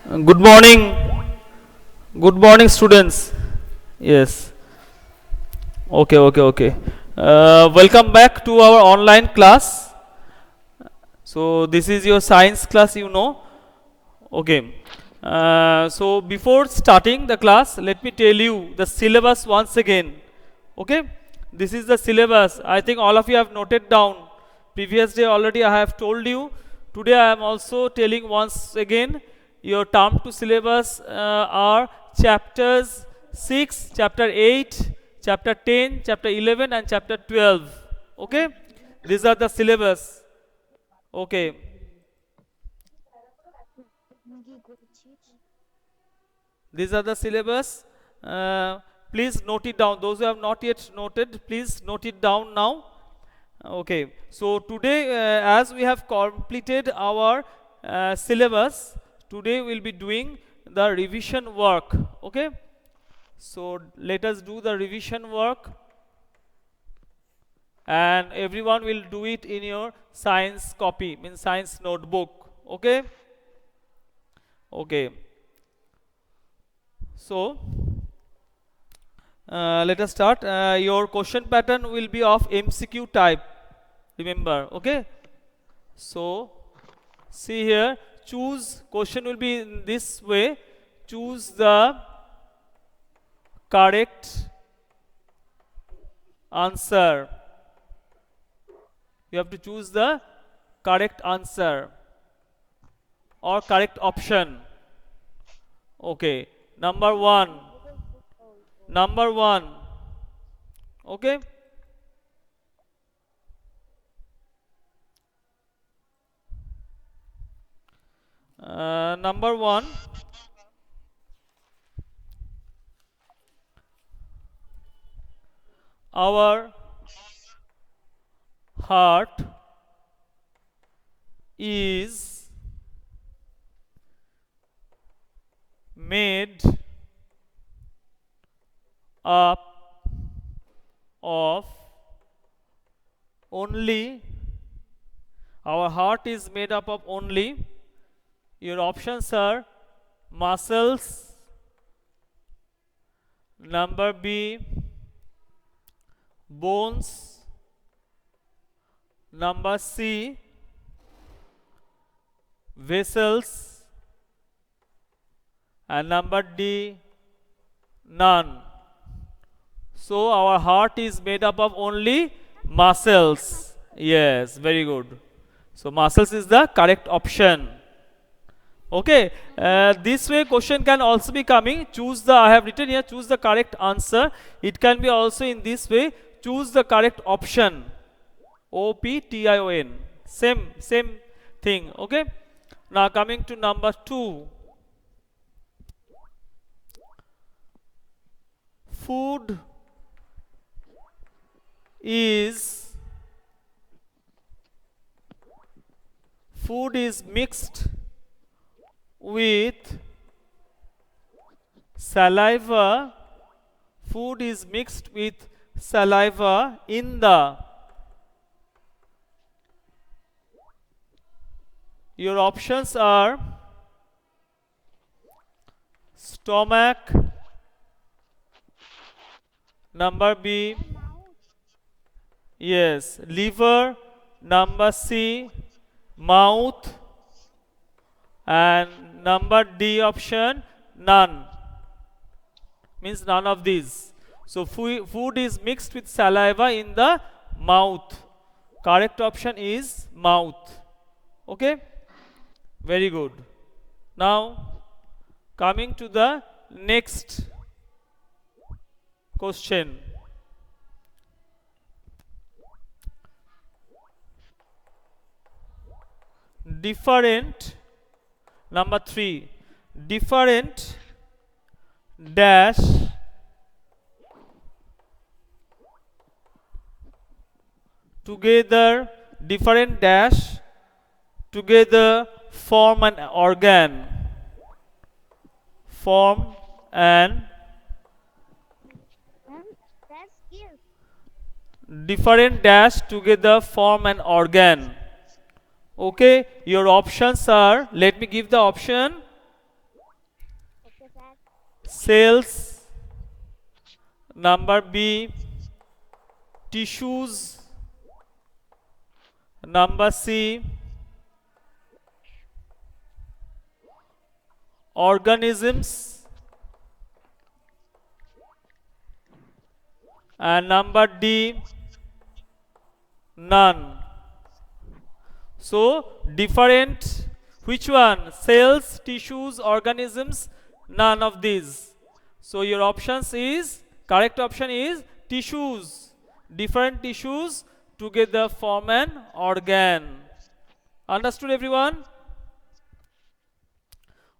Good morning. Good morning, students. Yes. Okay. Welcome back to our online class. So this is your science class, Okay. So before starting the class, let me tell you the syllabus once again. Okay. This is the syllabus. I think all of you have noted down. Previous day already I have told you. Today I am also telling once again. Your term to syllabus are chapters 6, chapter 8, chapter 10, chapter 11 and chapter 12. Okay. These are the syllabus. Okay. These are the syllabus. Please note it down. Those who have not yet noted, please note it down now. Okay. So today, as we have completed our syllabus, today we'll be doing the revision work. Okay. So let us do the revision work, and everyone will do it in your science copy, means science notebook. Okay. Okay. So let us start. Your question pattern will be of MCQ type, remember. Okay. So see here, choose, question will be in this way: choose the correct answer. You have to choose the correct answer or correct option. Okay. Number one. Okay. Number one, our heart is made up of only, our heart is made up of only, your options are muscles, number B, bones, number C, vessels, and number D, none. So our heart is made up of only muscles. Yes, very good. So muscles is the correct option. Okay, this way question can also be coming. Choose the, I have written here, choose the correct answer. It can be also in this way: choose the correct option. OPTION. Same thing. Okay. Now coming to number 2. Food is mixed with saliva. Food is mixed with saliva in the, your options are stomach, number B, yes, liver, number C, mouth, and number D option, none, means none of these. So food is mixed with saliva in the mouth. Correct option is mouth. Okay, very good. Now coming to the next question. Different, number 3, different dash together, different dash together form an organ, form an, different dash together form an organ. Okay, your options are, let me give the option. cells. Number B, tissues. Number C, organisms. And number D, none. So different, which one? Cells, tissues, organisms, none of these. So your options is, correct option is tissues. Different tissues together form an organ. Understood everyone?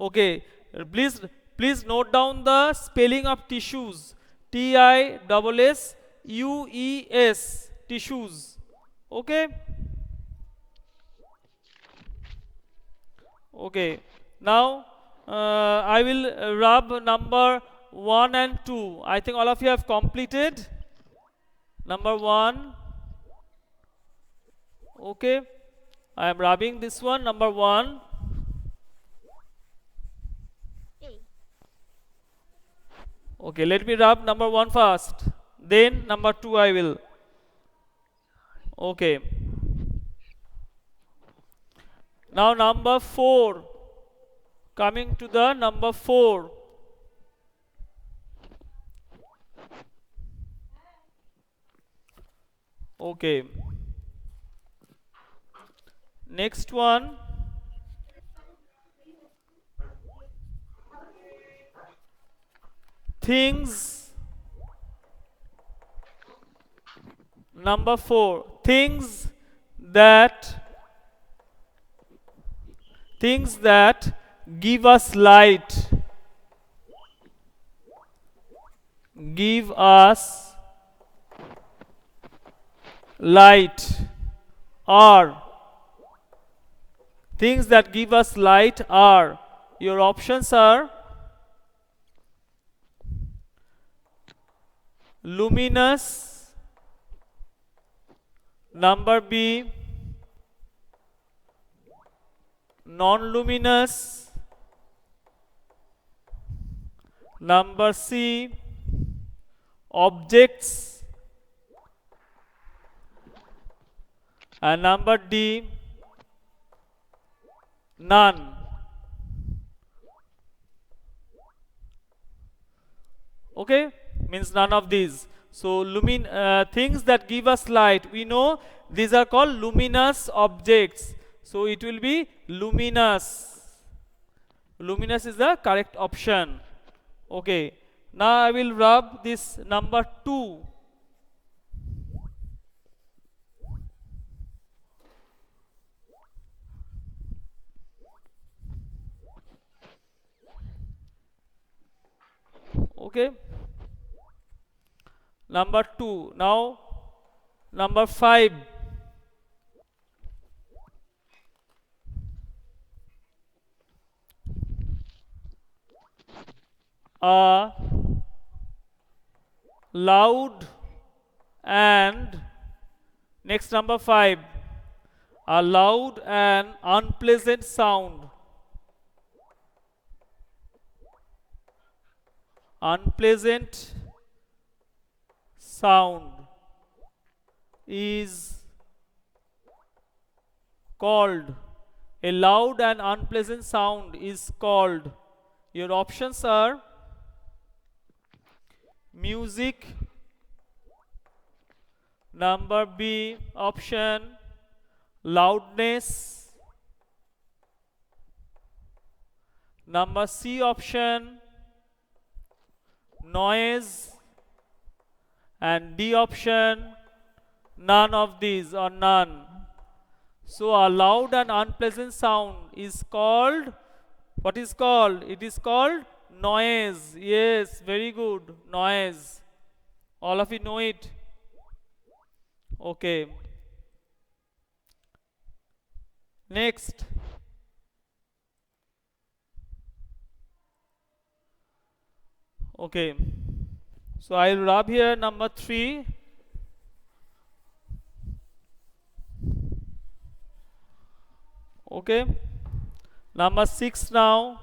Okay, please note down the spelling of tissues. TISSUES, tissues. Okay. Okay, now I will rub number 1 and 2. I think all of you have completed number 1. Okay, I am rubbing this one, number 1. Okay, let me rub number 1 first, then number 2 I will. Okay, now number 4, coming to the number 4. Okay, next one, things. Number 4, things that give us light. Give us light. Are things that give us light are, your options are luminous. Number B, non-luminous. Number C, objects. And number D, none. Okay, means none of these. So things that give us light, we know these are called luminous objects. So it will be luminous. Luminous is the correct option. Okay, now I will rub this number 2. Okay, number 2. Now number 5. A loud and, next number 5, a loud and unpleasant sound. Unpleasant sound is called, a loud and unpleasant sound is called, your options are music. Number B option, loudness. Number C option, noise. And D option, none of these or none. So a loud and unpleasant sound is called, what is called? It is called noise. Yes, very good, noise. All of you know it. Okay, next. Okay, so I'll rub here number 3. Okay, number 6 now.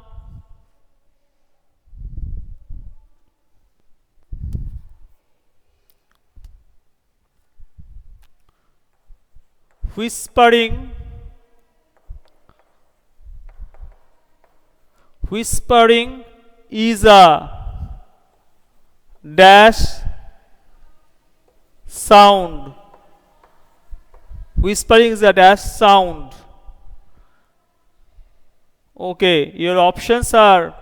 Whispering. Whispering is a dash sound. Whispering is a dash sound. Okay, your options are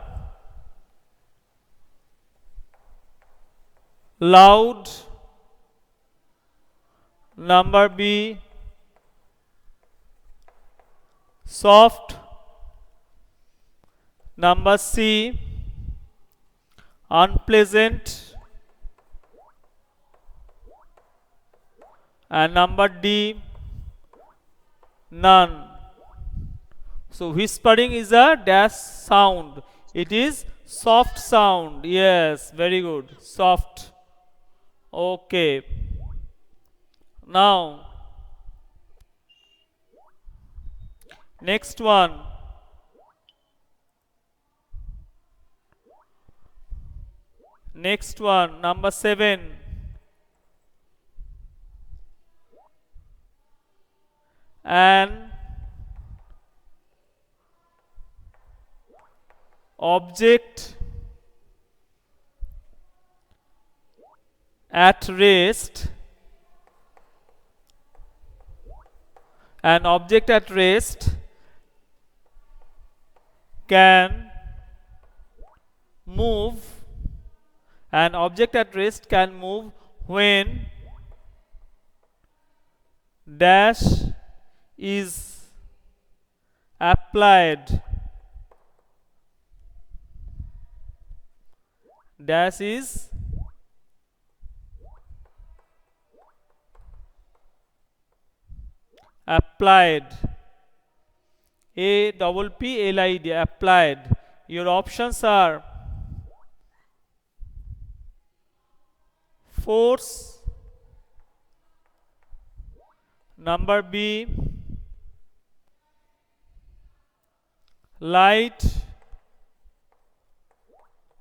loud, number B, soft, number C, unpleasant, and number D, none. So whispering is a dash sound. It is soft sound. Yes, very good. Soft. Okay. Now, next one. Next one, number 7. An object at rest. An object at rest can move. An object at rest can move when dash is applied. Dash is applied. A-double-P-L-I-D, applied. Your options are force, number B, light,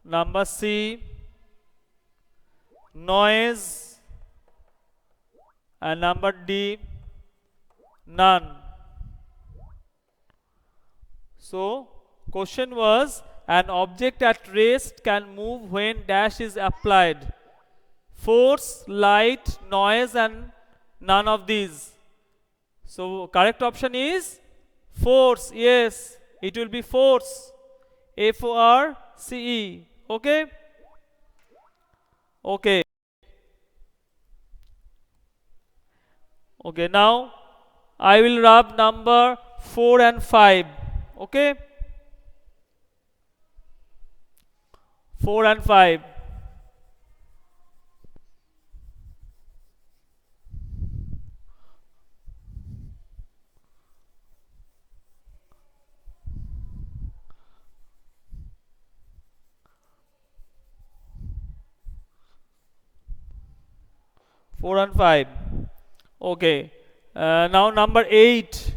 number C, noise, and number D, none. So question was, an object at rest can move when dash is applied. Force, light, noise, and none of these. So correct option is force. Yes, it will be force. F-O-R-C-E. Okay. Okay. Okay. Now I will rub number 4 and 5. Okay. 4 and 5. Four and 5. Okay. Now number 8.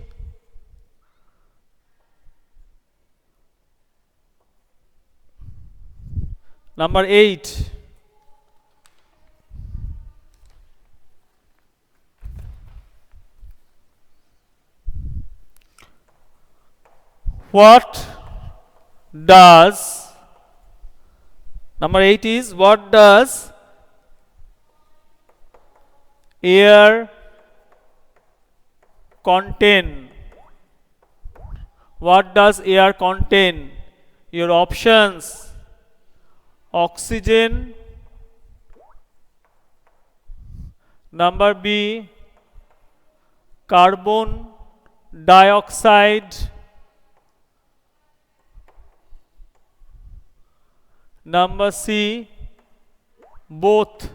Number 8. What does, number 8 is, what does air contain? What does air contain? Your options: oxygen, number B, carbon dioxide, number C, both,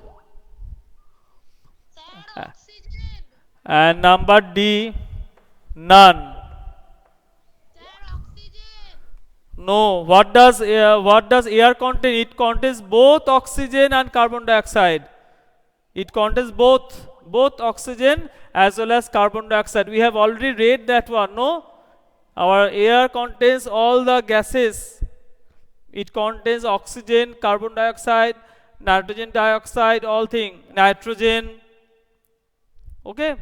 and number D, none. No, what does air contain? It contains both oxygen and carbon dioxide. It contains both oxygen as well as carbon dioxide. We have already read that one, no? Our air contains all the gases. It contains oxygen, carbon dioxide, nitrogen dioxide, all thing, nitrogen. Okay?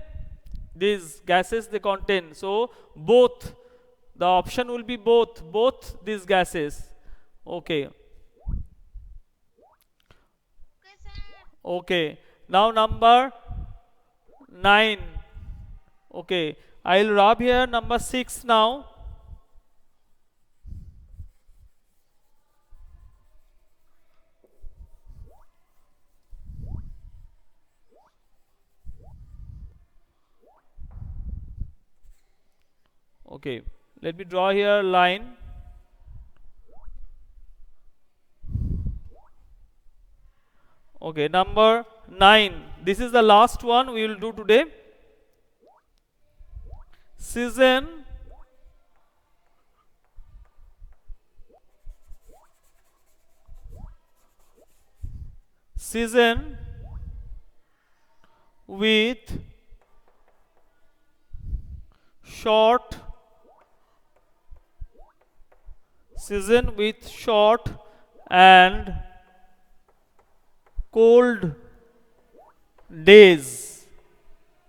these gases they contain. So both, the option will be both these gases. Okay. Okay. Now number 9. Okay. I'll rub here number 6 now. Okay. Let me draw here line. Okay, number 9. This is the last one we will do today. Season with short and cold days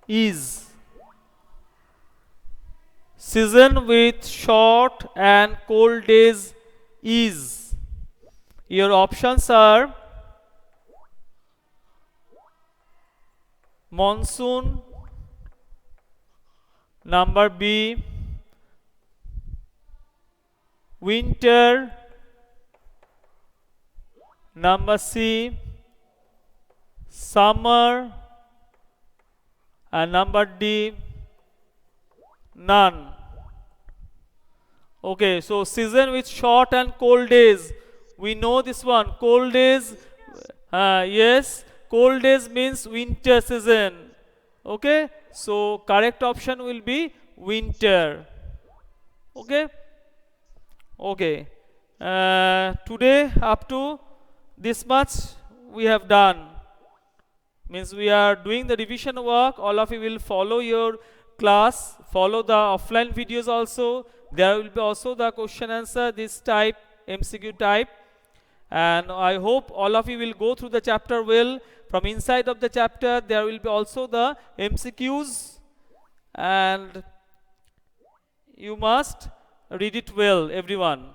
is. Season with short and cold days is. Your options are monsoon, number B, winter, number C, summer, and number D, none. Okay, so season with short and cold days. We know this one. Cold days, yes, cold days means winter season. Okay, so correct option will be winter. Okay, okay. Today up to this much we have done. Means we are doing the revision work. All of you will follow your class, follow the offline videos also. There will be also the question answer this type, MCQ type. And I hope all of you will go through the chapter well. From inside of the chapter there will be also the MCQs, and you must read it well, everyone.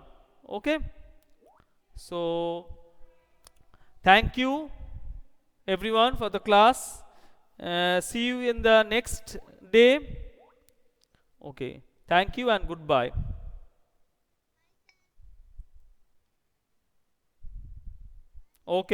Okay, so thank you everyone for the class. See you in the next day. Okay, thank you and goodbye. Okay.